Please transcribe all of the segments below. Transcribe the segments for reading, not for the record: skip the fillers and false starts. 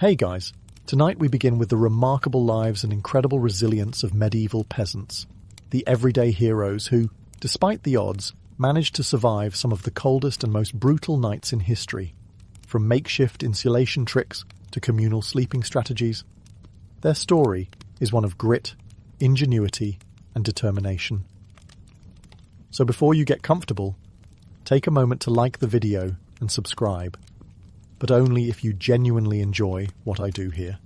Hey guys, tonight we begin with the remarkable lives and incredible resilience of medieval peasants, the everyday heroes who, despite the odds, managed to survive some of the coldest and most brutal nights in history. From makeshift insulation tricks to communal sleeping strategies, their story is one of grit, ingenuity, and determination. So before you get comfortable, take a moment to like the video and subscribe, but only if you genuinely enjoy what I do here.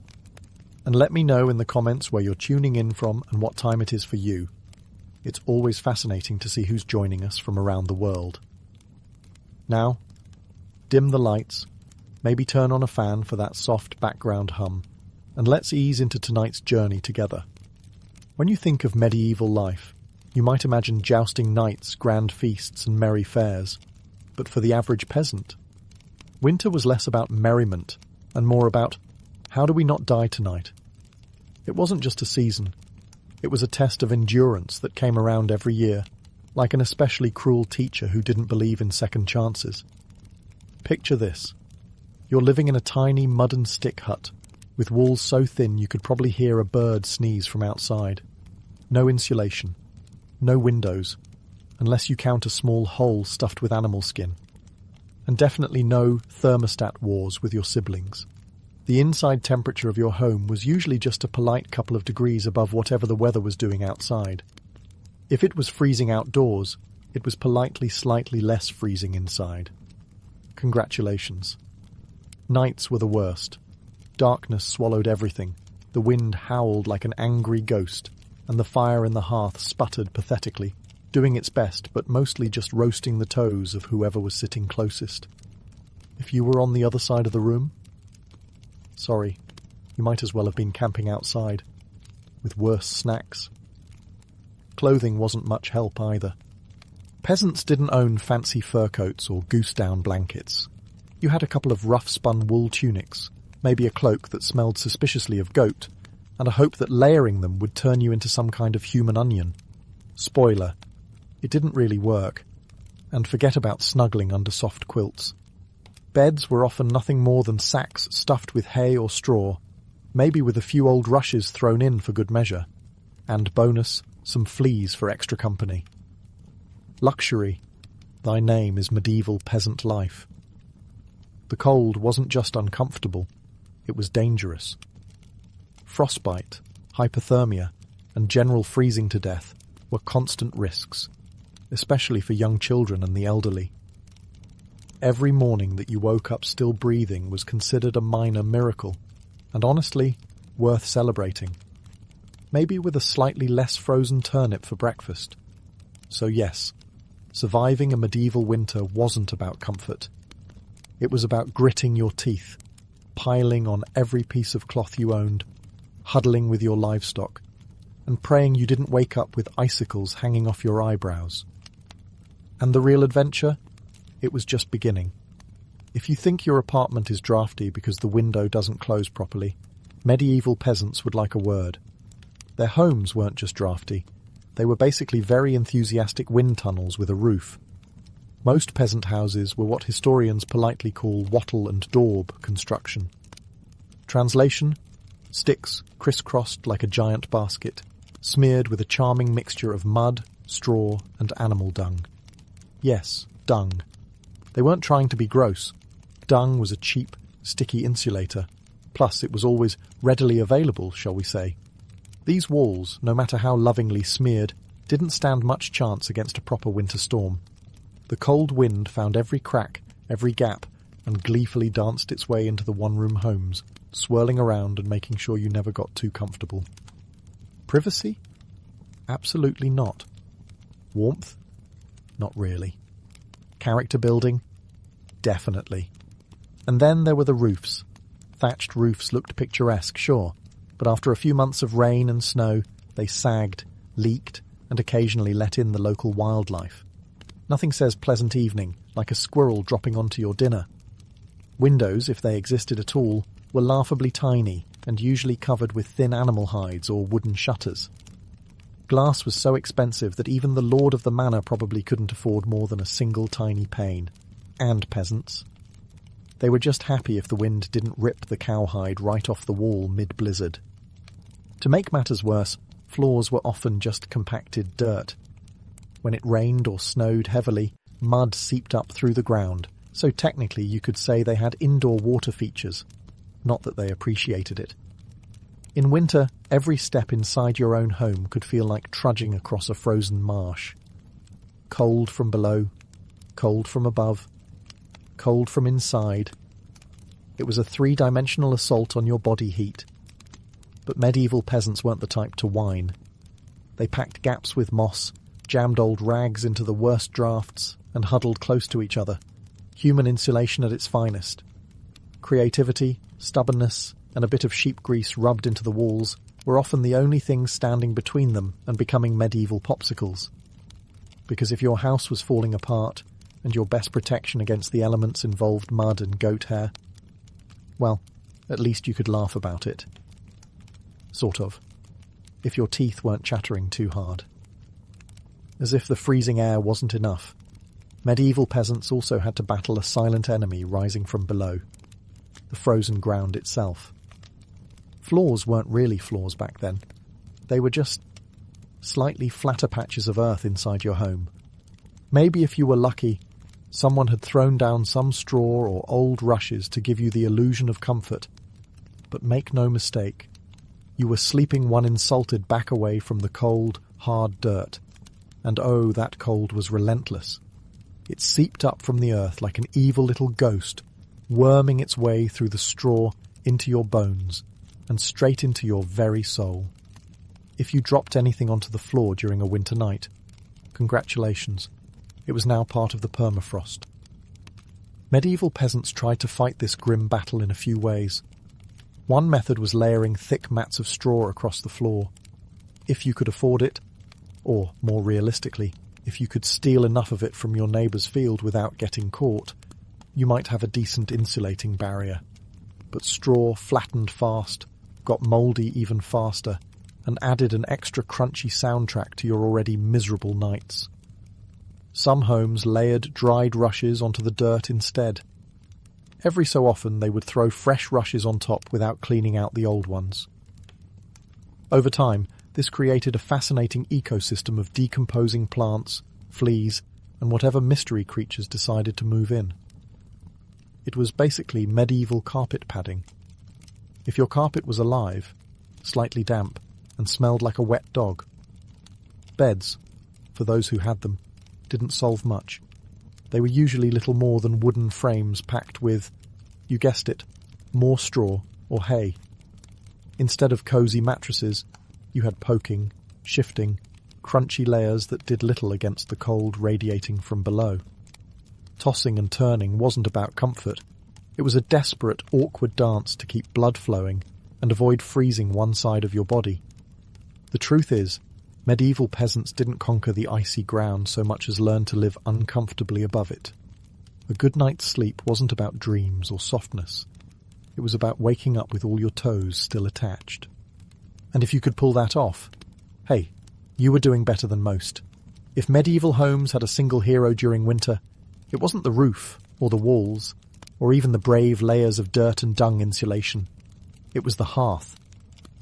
And let me know in the comments where you're tuning in from and what time it is for you. It's always fascinating to see who's joining us from around the world. Now, dim the lights, maybe turn on a fan for that soft background hum, and let's ease into tonight's journey together. When you think of medieval life, you might imagine jousting knights, grand feasts, and merry fairs. But for the average peasant, winter was less about merriment and more about, how do we not die tonight? It wasn't just a season. It was a test of endurance that came around every year, like an especially cruel teacher who didn't believe in second chances. Picture this. You're living in a tiny mud and stick hut, with walls so thin you could probably hear a bird sneeze from outside. No insulation. No windows, unless you count a small hole stuffed with animal skin. And definitely no thermostat wars with your siblings. The inside temperature of your home was usually just a polite couple of degrees above whatever the weather was doing outside. If it was freezing outdoors, it was politely slightly less freezing inside. Congratulations. Nights were the worst. Darkness swallowed everything. The wind howled like an angry ghost, and the fire in the hearth sputtered pathetically, doing its best but mostly just roasting the toes of whoever was sitting closest. If you were on the other side of the room, sorry, you might as well have been camping outside, with worse snacks. Clothing wasn't much help either. Peasants didn't own fancy fur coats or goose-down blankets. You had a couple of rough-spun wool tunics, maybe a cloak that smelled suspiciously of goat, and a hope that layering them would turn you into some kind of human onion. Spoiler, it didn't really work. And forget about snuggling under soft quilts. Beds were often nothing more than sacks stuffed with hay or straw, maybe with a few old rushes thrown in for good measure. And bonus, some fleas for extra company. Luxury, thy name is medieval peasant life. The cold wasn't just uncomfortable, it was dangerous. Frostbite, hypothermia, and general freezing to death were constant risks, especially for young children and the elderly. Every morning that you woke up still breathing was considered a minor miracle, and honestly, worth celebrating. Maybe with a slightly less frozen turnip for breakfast. So yes, surviving a medieval winter wasn't about comfort. It was about gritting your teeth, piling on every piece of cloth you owned, huddling with your livestock, and praying you didn't wake up with icicles hanging off your eyebrows. And the real adventure? It was just beginning. If you think your apartment is drafty because the window doesn't close properly, medieval peasants would like a word. Their homes weren't just drafty. They were basically very enthusiastic wind tunnels with a roof. Most peasant houses were what historians politely call wattle and daub construction. Translation? Sticks crisscrossed like a giant basket, smeared with a charming mixture of mud, straw, and animal dung. Yes, dung. They weren't trying to be gross. Dung was a cheap, sticky insulator. Plus, it was always readily available, shall we say. These walls, no matter how lovingly smeared, didn't stand much chance against a proper winter storm. The cold wind found every crack, every gap, and gleefully danced its way into the one-room homes, swirling around and making sure you never got too comfortable. Privacy? Absolutely not. Warmth? Not really. Character building? Definitely. And then there were the roofs. Thatched roofs looked picturesque, sure, but after a few months of rain and snow, they sagged, leaked, and occasionally let in the local wildlife. Nothing says pleasant evening like a squirrel dropping onto your dinner. Windows, if they existed at all, were laughably tiny and usually covered with thin animal hides or wooden shutters. Glass was so expensive that even the lord of the manor probably couldn't afford more than a single tiny pane. And peasants. They were just happy if the wind didn't rip the cowhide right off the wall mid-blizzard. To make matters worse, floors were often just compacted dirt. When it rained or snowed heavily, mud seeped up through the ground, so technically you could say they had indoor water features. Not that they appreciated it. In winter, every step inside your own home could feel like trudging across a frozen marsh. Cold from below, cold from above, cold from inside. It was a three-dimensional assault on your body heat. But medieval peasants weren't the type to whine. They packed gaps with moss, jammed old rags into the worst drafts, and huddled close to each other. Human insulation at its finest. Creativity, stubbornness, and a bit of sheep grease rubbed into the walls were often the only things standing between them and becoming medieval popsicles. Because if your house was falling apart, and your best protection against the elements involved mud and goat hair, well, at least you could laugh about it. Sort of. If your teeth weren't chattering too hard. As if the freezing air wasn't enough, medieval peasants also had to battle a silent enemy rising from below, the frozen ground itself. Floors weren't really floors back then. They were just slightly flatter patches of earth inside your home. Maybe if you were lucky, someone had thrown down some straw or old rushes to give you the illusion of comfort. But make no mistake, you were sleeping one insulted back away from the cold, hard dirt. And oh, that cold was relentless. It seeped up from the earth like an evil little ghost, worming its way through the straw into your bones and straight into your very soul. If you dropped anything onto the floor during a winter night, congratulations. It was now part of the permafrost. Medieval peasants tried to fight this grim battle in a few ways. One method was layering thick mats of straw across the floor. If you could afford it, or, more realistically, if you could steal enough of it from your neighbour's field without getting caught, you might have a decent insulating barrier. But straw flattened fast, got mouldy even faster, and added an extra crunchy soundtrack to your already miserable nights. Some homes layered dried rushes onto the dirt instead. Every so often they would throw fresh rushes on top without cleaning out the old ones. Over time, this created a fascinating ecosystem of decomposing plants, fleas, and whatever mystery creatures decided to move in. It was basically medieval carpet padding. If your carpet was alive, slightly damp, and smelled like a wet dog. Beds, for those who had them, didn't solve much. They were usually little more than wooden frames packed with, you guessed it, more straw or hay. Instead of cosy mattresses, you had poking, shifting, crunchy layers that did little against the cold radiating from below. Tossing and turning wasn't about comfort. It was a desperate, awkward dance to keep blood flowing and avoid freezing one side of your body. The truth is, medieval peasants didn't conquer the icy ground so much as learn to live uncomfortably above it. A good night's sleep wasn't about dreams or softness. It was about waking up with all your toes still attached. And if you could pull that off, hey, you were doing better than most. If medieval homes had a single hero during winter, it wasn't the roof or the walls, or even the brave layers of dirt and dung insulation. It was the hearth,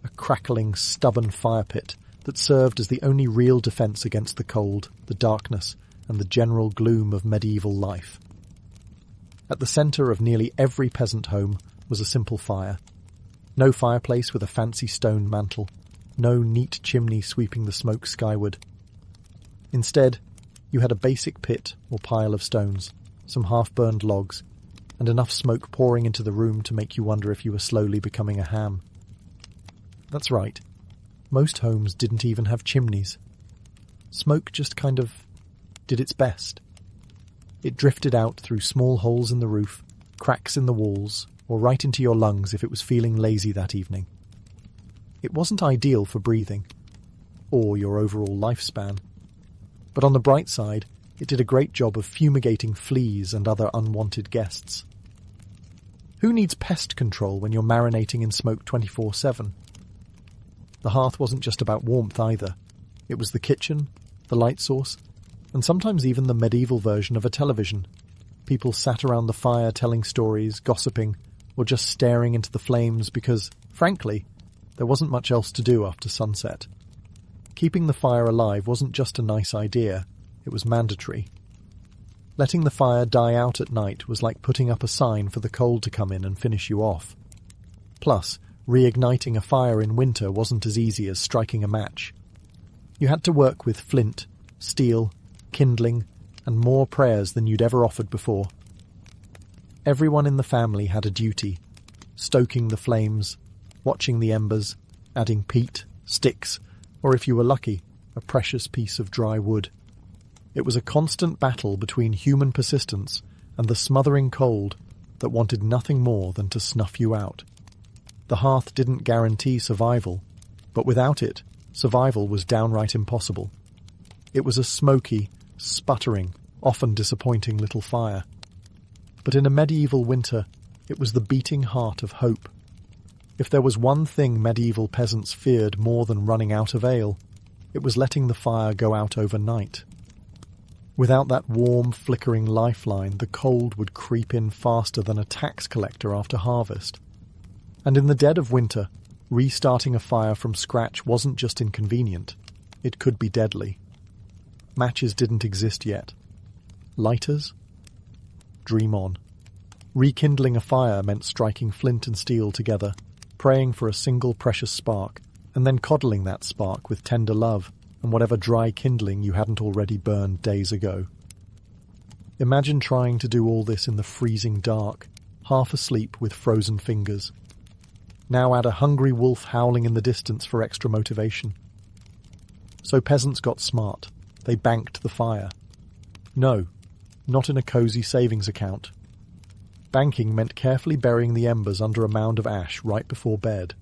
a crackling, stubborn fire pit that served as the only real defence against the cold, the darkness, and the general gloom of medieval life. At the centre of nearly every peasant home was a simple fire. No fireplace with a fancy stone mantel, no neat chimney sweeping the smoke skyward. Instead, you had a basic pit or pile of stones, some half-burned logs, and enough smoke pouring into the room to make you wonder if you were slowly becoming a ham. That's right. Most homes didn't even have chimneys. Smoke just kind of did its best. It drifted out through small holes in the roof, cracks in the walls, or right into your lungs if it was feeling lazy that evening. It wasn't ideal for breathing, or your overall lifespan. But on the bright side, it did a great job of fumigating fleas and other unwanted guests. Who needs pest control when you're marinating in smoke 24/7? The hearth wasn't just about warmth either. It was the kitchen, the light source, and sometimes even the medieval version of a television. People sat around the fire telling stories, gossiping, or just staring into the flames because, frankly, there wasn't much else to do after sunset. Keeping the fire alive wasn't just a nice idea, it was mandatory. Letting the fire die out at night was like putting up a sign for the cold to come in and finish you off. Plus, reigniting a fire in winter wasn't as easy as striking a match. You had to work with flint, steel, kindling, and more prayers than you'd ever offered before. Everyone in the family had a duty, stoking the flames, watching the embers, adding peat, sticks, or if you were lucky, a precious piece of dry wood. It was a constant battle between human persistence and the smothering cold that wanted nothing more than to snuff you out. The hearth didn't guarantee survival, but without it, survival was downright impossible. It was a smoky, sputtering, often disappointing little fire. But in a medieval winter, it was the beating heart of hope. If there was one thing medieval peasants feared more than running out of ale, it was letting the fire go out overnight. Without that warm, flickering lifeline, the cold would creep in faster than a tax collector after harvest. And in the dead of winter, restarting a fire from scratch wasn't just inconvenient, it could be deadly. Matches didn't exist yet. Lighters? Dream on. Rekindling a fire meant striking flint and steel together, praying for a single precious spark, and then coddling that spark with tender love and whatever dry kindling you hadn't already burned days ago. Imagine trying to do all this in the freezing dark, half asleep with frozen fingers. Now add a hungry wolf howling in the distance for extra motivation. So peasants got smart. They banked the fire. No, not in a cosy savings account. Banking meant carefully burying the embers under a mound of ash right before bed.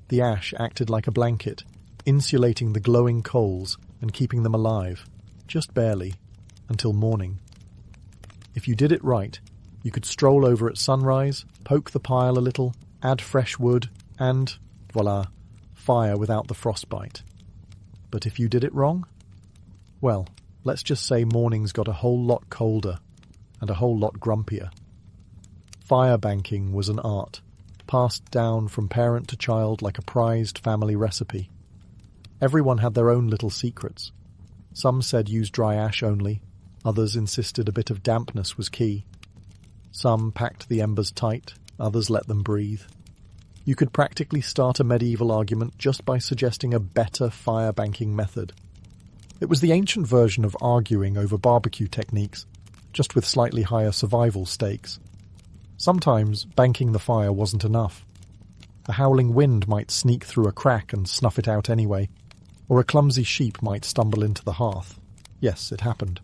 The ash acted like a blanket, insulating the glowing coals and keeping them alive, just barely, until morning. If you did it right, you could stroll over at sunrise, poke the pile a little, add fresh wood, and, voila, fire without the frostbite. But if you did it wrong? Well, let's just say mornings got a whole lot colder and a whole lot grumpier. Fire banking was an art, passed down from parent to child like a prized family recipe. Everyone had their own little secrets. Some said use dry ash only, others insisted a bit of dampness was key. Some packed the embers tight, others let them breathe. You could practically start a medieval argument just by suggesting a better fire banking method. It was the ancient version of arguing over barbecue techniques, just with slightly higher survival stakes. Sometimes banking the fire wasn't enough. A howling wind might sneak through a crack and snuff it out anyway, or a clumsy sheep might stumble into the hearth. Yes, it happened.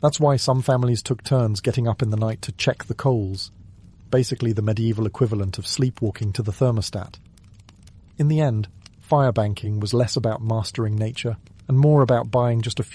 That's why some families took turns getting up in the night to check the coals, basically the medieval equivalent of sleepwalking to the thermostat. In the end, fire banking was less about mastering nature and more about buying just a few